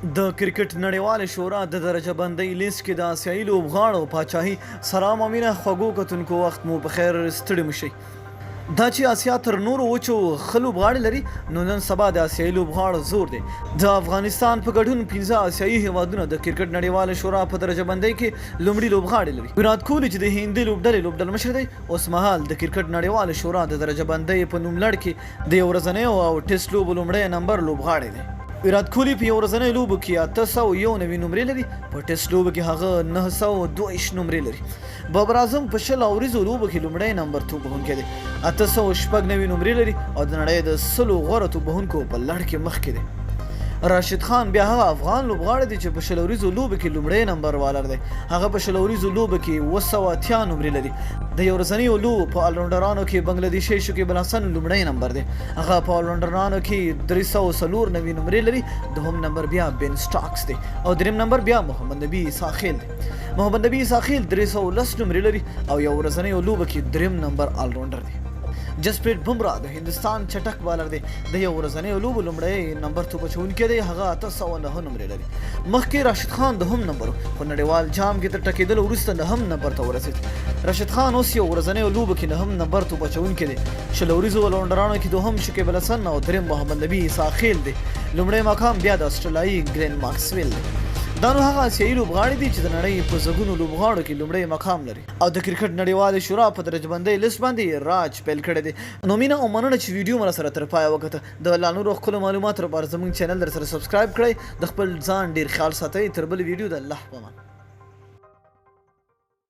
د کرکټ نړیوالې شورا د درجه بندۍ لیست کې د آسیایي لوبغاړو پاچاهي سلام او مینه خوږو کتونکو وخت مو په خیر ستړي مو شئ. دا چې آسیا تر نورو وچو ښه لوبغاړي لري نو نن سبا د آسیایي لوبغاړو زور دی. د افغانستان په ګډون 15 آسیایي هیوادونه د کرکټ نړیوالې شورا په درجه بندۍ کې لومړي لوبغاړي لري. ویرات کوهلي چې د هندي لوبډلې لوبډلمشر دی اوس مهال د کرکټ نړیوالې شورا د درجه بندۍ په نوملړ کې د یو ورځنیو او ټیسټ لوبو لومړی نمبر لوبغاړی دی. ویرات کوهلي په یو ورځنۍ لوبو کې 891 نمرې لري، په ټیسټ لوبو کې هغه 922 نمرې لري. بابر اعظم په 10 اوریزو لوبو کې لومړی نمبر توپوهونکی دی، 896 نمرې لري او د نړۍ د 100 غوره توپوهونکو په لړ کې مخکې دی. راشد خان بیا هغه افغان لوبغاړی دی چې په 10 اوریزو لوبو کې لومړی نمبر والر دی. هغه په 10 اوریزو لوبو کې 280 نمرې لري. د یو ورځنیو لوبو په آلراونډرانو کې بنگلادیشي شکیب الحسن لومړی نمبر دی. هغه په آلراونډرانو کې 394 نمرې لري. دوهم نمبر بیا بن سټاکس دی او دریم نمبر بیا محمد نبی ساخیل دی. محمد نبی ساخیل 310 نمرې لري او یو ورځنیو لوبو کې دریم نمبر آلراونډر دی. جسپریت بمراه د هندستان چټک بالر دی، د یو ورځنیو لوبو لومړی نمبر توپ اچوونکی دی، هغه 809 نمرې لري. مخکې راشد خان دوهم نمبر په نړیوال جام کې تر ټکېدلو وروسته نهم نمبر ته ورسېد. راشد خان اوس یو ورځنیو لوبو کې نهم نمبر توپ اچوونکی دی. 10 اوریزو آلراونډرانو کې دوهم شکیب الحسن او دریم محمد نبی ساخیل دی. لومړی مقام بیا د استرالایي ګلین ماکسویل دی. دا نو هغه آسیایي لوبغاړي دي چې د نړۍ په زګونو لوبغاړو کې لومړی مقام لري او د کرکټ نړیوالې شورا په درجه بندۍ لیست باندې راج پیل کړی دی. نو مینه او مننه چې ویډیو مر سره تر پایه وکړه. د لا نورو ښکلو معلوماتو لپاره زموږ چینل در سره سبسکرایب کړئ. د خپل ځان ډیر خیال ساتئ. تر بل ویډیو د الله په امان.